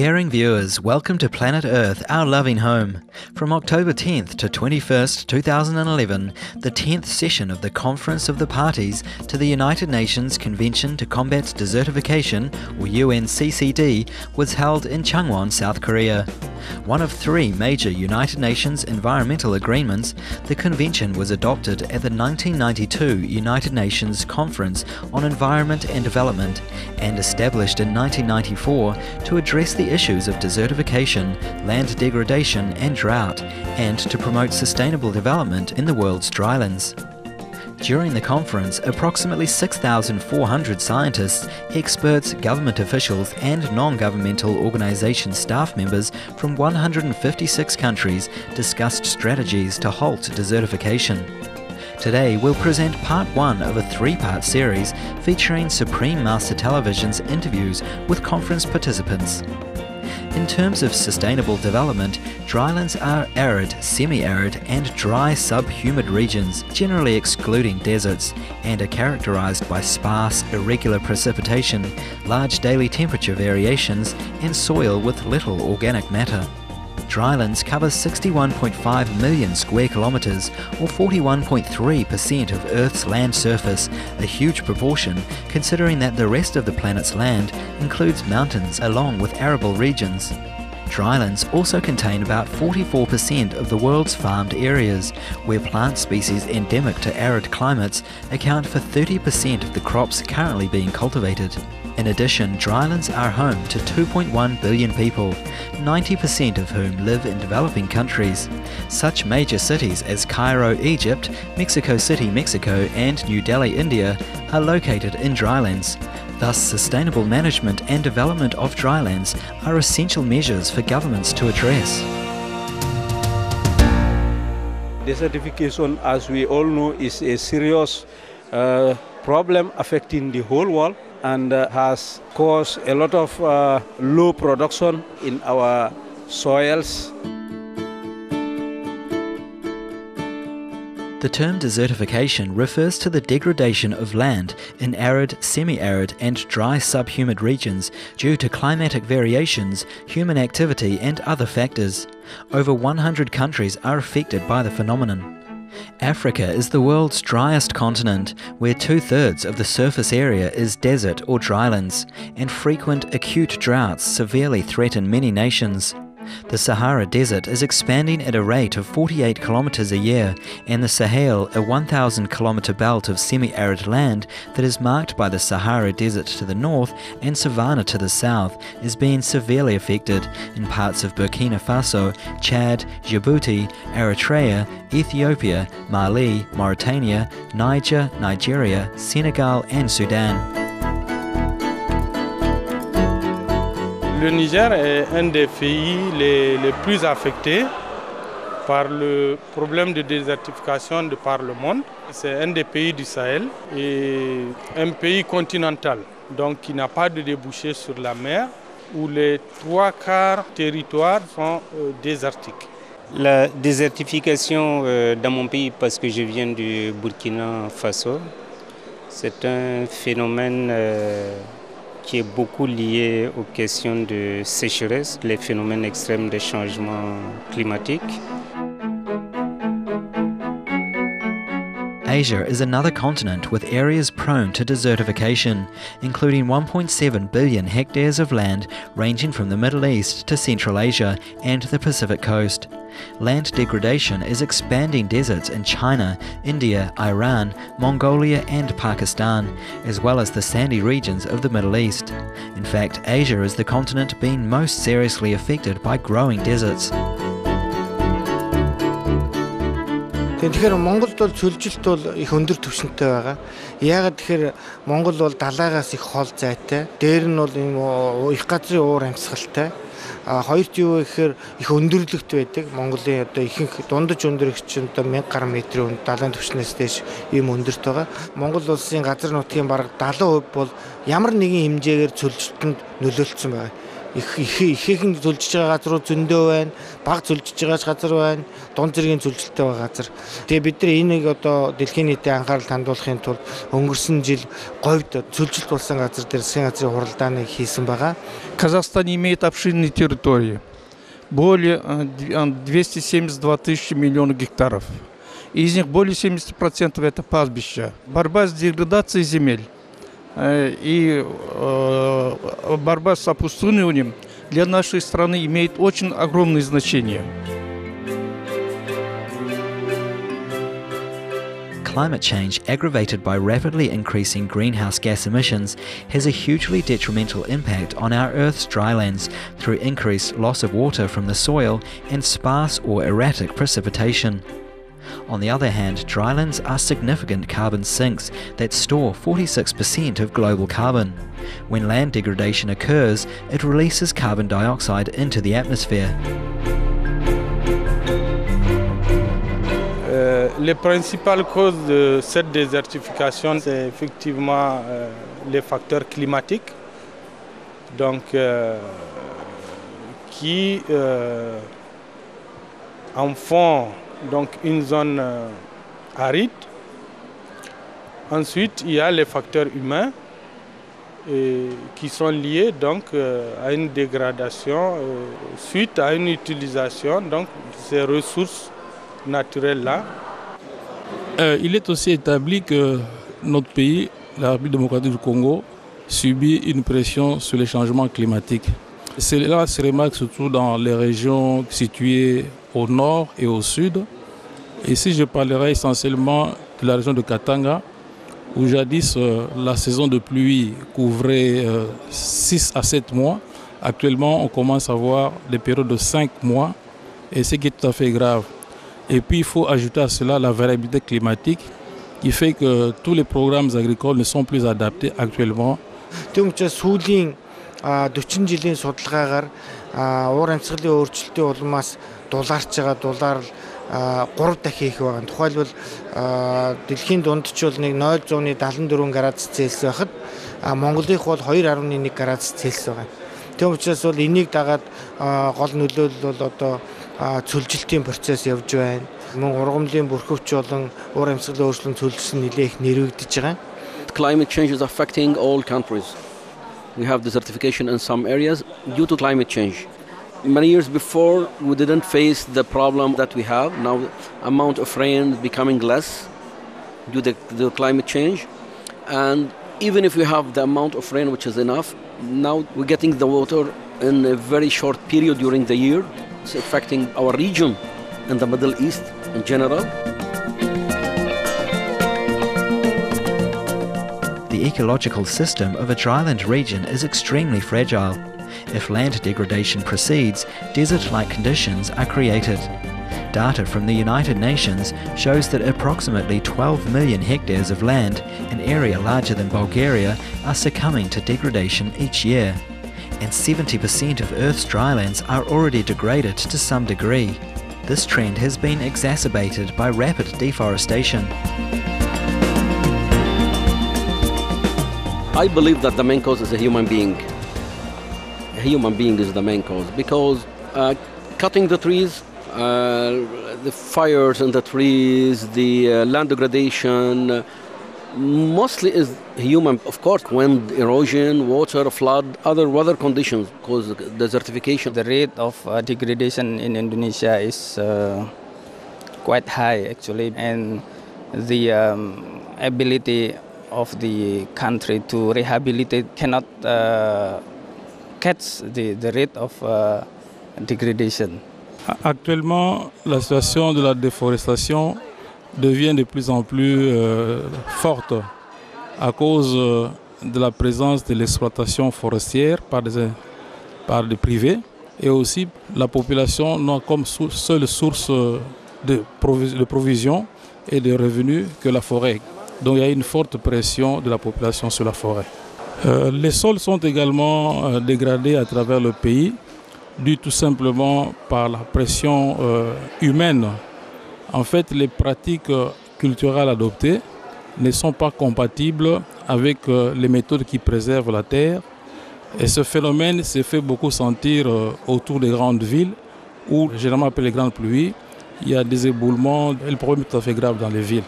Caring viewers, welcome to Planet Earth, our loving home. From October 10th to 21st, 2011, the 10th session of the Conference of the Parties to the United Nations Convention to Combat Desertification, or UNCCD, was held in Changwon, South Korea. One of three major United Nations environmental agreements, the convention was adopted at the 1992 United Nations Conference on Environment and Development and established in 1994 to address the issues of desertification, land degradation and drought, and to promote sustainable development in the world's drylands. During the conference, approximately 6,400 scientists, experts, government officials and non-governmental organisation staff members from 156 countries discussed strategies to halt desertification. Today we'll present part one of a three-part series featuring Supreme Master Television's interviews with conference participants. In terms of sustainable development, drylands are arid, semi-arid and dry sub-humid regions, generally excluding deserts, and are characterized by sparse, irregular precipitation, large daily temperature variations, and soil with little organic matter. Drylands cover 61.5 million square kilometres, or 41.3% of Earth's land surface, a huge proportion considering that the rest of the planet's land includes mountains along with arable regions. Drylands also contain about 44% of the world's farmed areas, where plant species endemic to arid climates account for 30% of the crops currently being cultivated. In addition, drylands are home to 2.1 billion people, 90% of whom live in developing countries. Such major cities as Cairo, Egypt, Mexico City, Mexico, and New Delhi, India are located in drylands. Thus, sustainable management and development of drylands are essential measures for governments to address. Desertification, as we all know, is a serious problem affecting the whole world and has caused a lot of low production in our soils. The term desertification refers to the degradation of land in arid, semi-arid and dry subhumid regions due to climatic variations, human activity and other factors. Over 100 countries are affected by the phenomenon. Africa is the world's driest continent, where 2/3 of the surface area is desert or drylands, and frequent acute droughts severely threaten many nations. The Sahara Desert is expanding at a rate of 48 kilometres a year, and the Sahel, a 1,000-kilometre belt of semi-arid land that is marked by the Sahara Desert to the north and savanna to the south, is being severely affected in parts of Burkina Faso, Chad, Djibouti, Eritrea, Ethiopia, Mali, Mauritania, Niger, Nigeria, Senegal and Sudan. Le Niger est un des pays les plus affectés par le problème de désertification de par le monde. C'est un des pays du Sahel et un pays continental, donc qui n'a pas de débouché sur la mer, où les 3/4 territoires sont désertiques. La désertification dans mon pays, parce que je viens du Burkina Faso, c'est un phénomène qui est beaucoup lié aux questions de sécheresse, les phénomènes extrêmes de changement climatique. Asia is another continent with areas prone to desertification, including 1.7 billion hectares of land ranging from the Middle East to Central Asia and the Pacific coast. Land degradation is expanding deserts in China, India, Iran, Mongolia and Pakistan, as well as the sandy regions of the Middle East. In fact, Asia is the continent being most seriously affected by growing deserts. Тэгэхээр Монголд бол цөлжилт бол их өндөр түвшинтэй байгаа. Яагаад тэгэхээр Монгол бол далайгаас их хол зайтай. Дээр нь бол их газрын уур амьсгалтай. Хоёрт юу гэхээр их өндөрлөгт байдаг. Монголын одоо ихэнх дундаж өндөрөгч нь одоо 1000 гаруй метрийн далайн түвшнээс дээш ийм өндөрт байгаа. Монгол улсын газар нутгийн бараг 70% бол ямар нэгэн хэмжээгээр цөлжилтөнд нөлөөлсөн байна. ихээхэн зүлжиж байгаа газрууд зөндөө байна. Бага зүлжиж байгаа газар байна. Дунд зэргийн зүлжилттэй байгаа газар. Тэгээ бид нар энийг одоо дэлхийн нийтийн анхаарал хандуулахын тулд өнгөрсөн жил говьд зүлжилт болсон газар дээр засгийн газрын хуралдааныг хийсэн байгаа. Казахстан имеет обширные территории. Более 272 тысячи миллионов гектаров. Из них более 70% это пастбища. Борьба с деградацией земель и борьба с опустыниванием для нашей страны имеет очень огромное значение. Climate change, aggravated by rapidly increasing greenhouse gas emissions, has a hugely detrimental impact on our Earth's drylands through increased loss of water from the soil and sparse or erratic precipitation. On the other hand, drylands are significant carbon sinks that store 46% of global carbon. When land degradation occurs, it releases carbon dioxide into the atmosphere. Les principales causes de cette désertification, c'est effectivement les facteurs climatiques, donc, qui en font donc une zone aride. Ensuite, il y a les facteurs humains qui sont liés donc, à une dégradation suite à une utilisation donc, de ces ressources naturelles-là. Il est aussi établi que notre pays, la République démocratique du Congo, subit une pression sur les changements climatiques. Cela se remarque surtout dans les régions situées au nord et au sud. Ici, je parlerai essentiellement de la région de Katanga, où jadis la saison de pluie couvrait 6 à 7 mois. Actuellement, on commence à voir des périodes de 5 mois, et ce qui est tout à fait grave. Et puis, il faut ajouter à cela la variabilité climatique qui fait que tous les programmes agricoles ne sont plus adaptés actuellement. Сүүлийн 40 жилийн судалгаагаар уур амьсгалын өөрчлөлтийн улмаас дулаарч байгаа дулаар 3 дахин их байгаа. Тухайлбал дэлхийн дундчул нэг 0.74 градус Цельсиус байхад Монголынх бол 2.1 градус Цельсиус байгаа. Тийм учраас бол энийг дагаад гол нөлөөлөл бол одоо цөлжилтийн процесс явж байна. Мөн ургамлын бүрхөвч болон уур амьсгалын өөрчлөлт цөлжилт нь нэлээх нэрвэгдэж байгаа. Climate change is affecting all countries. We have desertification in some areas due to climate change. Many years before, we didn't face the problem that we have. Now, amount of rain is becoming less due to the climate change. And even if we have the amount of rain which is enough, now we're getting the water in a very short period during the year. It's affecting our region and the Middle East in general. The ecological system of a dryland region is extremely fragile. If land degradation proceeds, desert-like conditions are created. Data from the United Nations shows that approximately 12 million hectares of land, an area larger than Bulgaria, are succumbing to degradation each year. And 70% of Earth's drylands are already degraded to some degree. This trend has been exacerbated by rapid deforestation. I believe that the main cause is a human being. A human being is the main cause because cutting the trees, the fires in the trees, the land degradation, mostly is human. Of course, wind, erosion, water, flood, other weather conditions cause desertification. The rate of degradation in Indonesia is quite high actually, and the ability of the country to rehabilitate cannot catch the rate of degradation. Actuellement, la situation de la déforestation devient de plus en plus forte à cause de la présence de l'exploitation forestière par des privés, et aussi la population n'a comme seule source de provision et de revenus que la forêt. Donc il y a une forte pression de la population sur la forêt. Les sols sont également dégradés à travers le pays, dû tout simplement par la pression humaine. En fait, les pratiques culturelles adoptées ne sont pas compatibles avec les méthodes qui préservent la terre. Et ce phénomène s'est fait beaucoup sentir autour des grandes villes, où, généralement après les grandes pluies, il y a des éboulements et le problème est tout à fait grave dans les villes,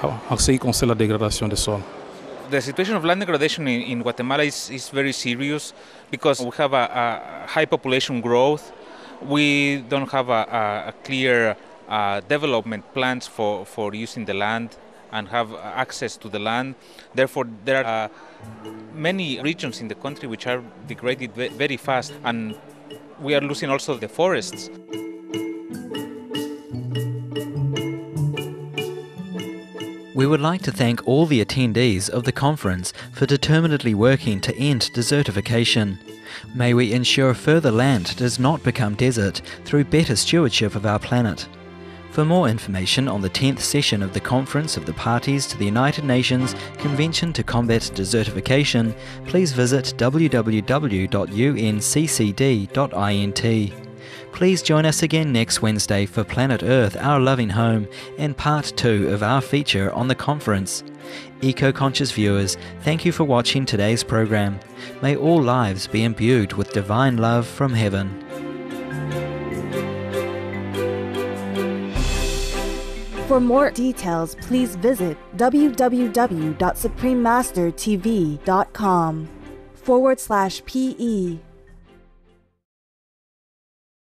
en ce qui concerne la dégradation des sols. The situation of land degradation in Guatemala is very serious because we have a high population growth. We don't have a clear development plans for using the land and have access to the land. Therefore, there are many regions in the country which are degraded very fast, and we are losing also the forests. We would like to thank all the attendees of the conference for determinedly working to end desertification. May we ensure further land does not become desert through better stewardship of our planet. For more information on the 10th session of the Conference of the Parties to the United Nations Convention to Combat Desertification, please visit www.unccd.int. Please join us again next Wednesday for Planet Earth, Our Loving Home, and Part 2 of our feature on the conference. Eco-conscious viewers, thank you for watching today's program. May all lives be imbued with divine love from heaven. For more details, please visit www.suprememastertv.com/PE